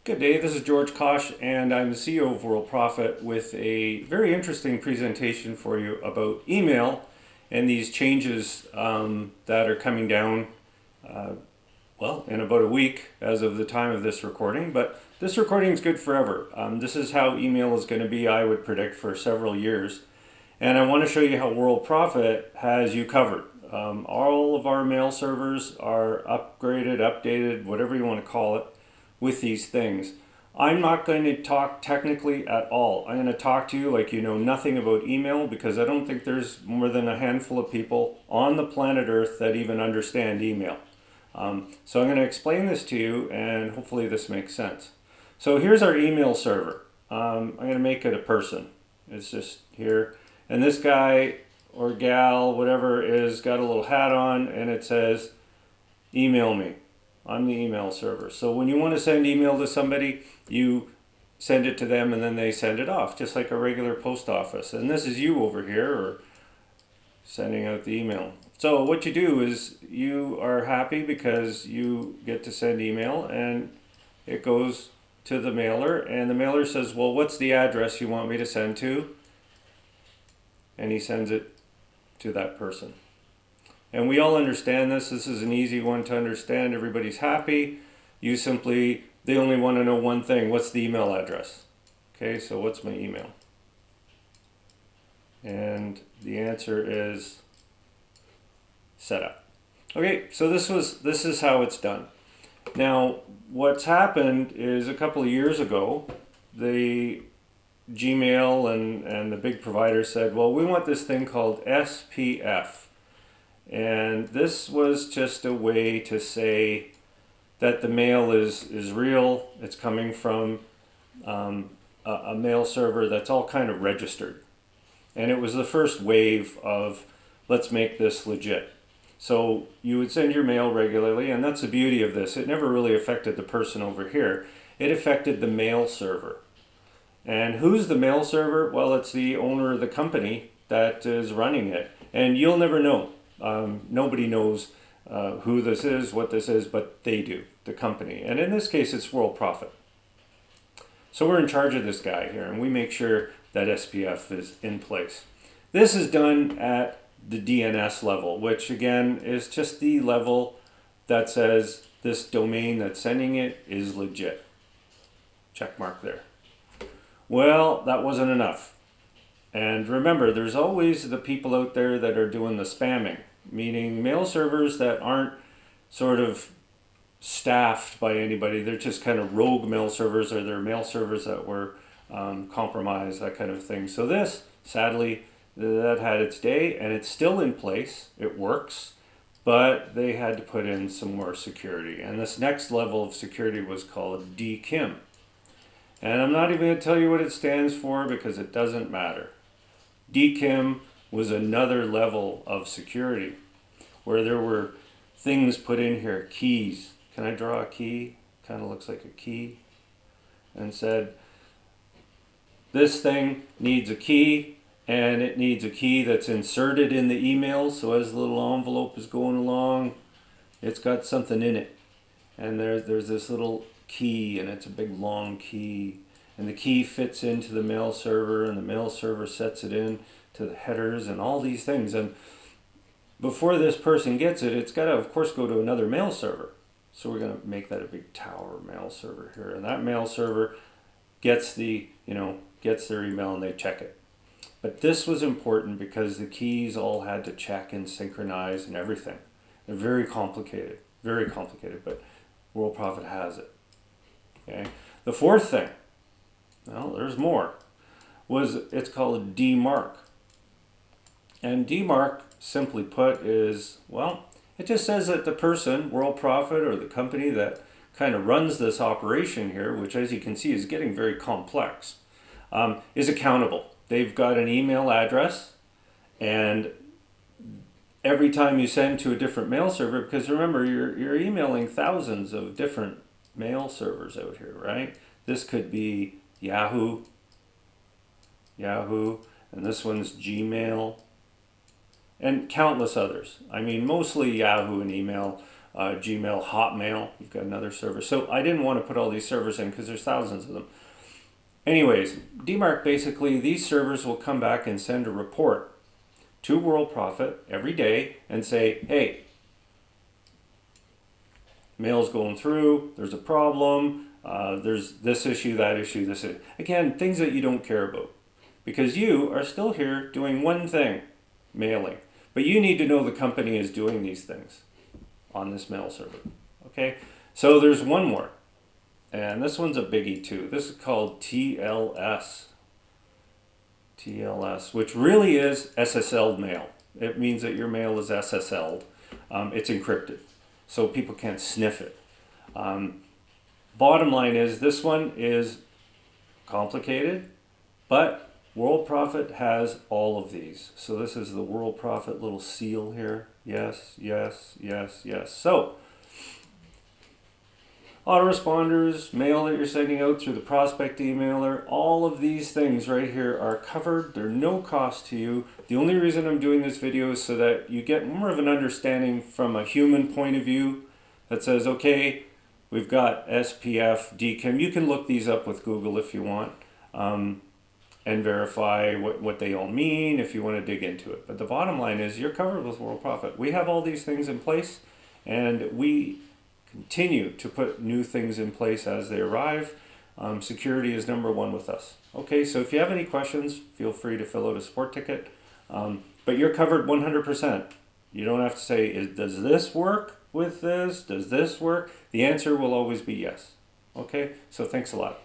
Good day, this is George Kosh and I'm the CEO of World Profit with a very interesting presentation for you about email and these changes that are coming down, in about a week as of the time of this recording. But this recording is good forever. This is how email is going to be, I would predict, for several years. And I want to show you how World Profit has you covered. All of our mail servers are upgraded, updated, whatever you want to call it, with these things. I'm not going to talk technically at all. I'm going to talk to you like you know nothing about email, because I don't think there's more than a handful of people on the planet Earth that even understand email. So I'm going to explain this to you, and hopefully this makes sense. So here's our email server. I'm going to make it a person. It's just here. And this guy or gal, whatever, is got a little hat on, and it says, email me. I'm the email server. So when you want to send email to somebody, you send it to them and then they send it off, just like a regular post office. And this is you over here, or sending out the email. So what you do is you are happy because you get to send email and it goes to the mailer, and the mailer says, well, what's the address you want me to send to? And he sends it to that person. And we all understand this. This is an easy one to understand. Everybody's happy. They only want to know one thing. What's the email address? Okay, so what's my email? And the answer is setup. Okay, so this is how it's done. Now, what's happened is a couple of years ago, the Gmail and the big provider said, well, we want this thing called SPF. And this was just a way to say that the mail is real. It's coming from a mail server that's all kind of registered. And it was the first wave of, let's make this legit. So you would send your mail regularly, and that's the beauty of this. It never really affected the person over here. It affected the mail server. And who's the mail server? Well, it's the owner of the company that is running it. And you'll never know. Nobody knows who this is, what this is, but they do, the company. And in this case, it's World Profit. So we're in charge of this guy here, and we make sure that SPF is in place. This is done at the DNS level, which again is just the level that says this domain that's sending it is legit. Check mark there. Well, that wasn't enough. And remember, there's always the people out there that are doing the spamming, meaning mail servers that aren't sort of staffed by anybody. They're just kind of rogue mail servers, or they're mail servers that were compromised, that kind of thing. So this, sadly, that had its day, and it's still in place. It works, but they had to put in some more security. And this next level of security was called DKIM. And I'm not even going to tell you what it stands for, because it doesn't matter. DKIM was another level of security where there were things put in here, keys. Can I draw a key? Kind of looks like a key. And said, this thing needs a key, and it needs a key that's inserted in the email. So as the little envelope is going along, it's got something in it. And there's this little key, and it's a big long key. And the key fits into the mail server, and the mail server sets it in to the headers and all these things. And before this person gets it, it's got to, of course, go to another mail server. So we're going to make that a big tower mail server here. And that mail server gets their email, and they check it. But this was important because the keys all had to check and synchronize and everything. They're very complicated, but World Profit has it. Okay. The fourth thing, well, there's more, it's called DMARC. And DMARC, simply put, is, well, it just says that the person, World Profit, or the company that kind of runs this operation here, which as you can see is getting very complex, is accountable. They've got an email address, and every time you send to a different mail server, because remember, you're emailing thousands of different mail servers out here, right? This could be Yahoo, and this one's Gmail, and countless others. I mean, mostly Yahoo and email, Gmail, Hotmail, you've got another server. So I didn't want to put all these servers in because there's thousands of them. Anyways, DMARC, basically these servers will come back and send a report to World Profit every day and say, hey, mail's going through, there's a problem, there's this issue, that issue, this issue. Again, things that you don't care about because you are still here doing one thing, mailing. But you need to know the company is doing these things on this mail server. Okay, so there's one more. And this one's a biggie too. This is called TLS. TLS, which really is SSL mail. It means that your mail is SSL'd. It's encrypted, so people can't sniff it. Bottom line is, this one is complicated, but World Profit has all of these. So this is the World Profit little seal here. Yes, yes, yes, yes. So autoresponders, mail that you're sending out through the prospect emailer, all of these things right here are covered. They're no cost to you. The only reason I'm doing this video is so that you get more of an understanding from a human point of view that says, okay, we've got SPF, DKIM. You can look these up with Google if you want and verify what they all mean if you want to dig into it. But the bottom line is you're covered with World Profit. We have all these things in place, and we continue to put new things in place as they arrive. Security is number one with us. Okay, so if you have any questions, feel free to fill out a support ticket. But you're covered 100%. You don't have to say, does this work with this? Does this work? The answer will always be yes. Okay, so thanks a lot.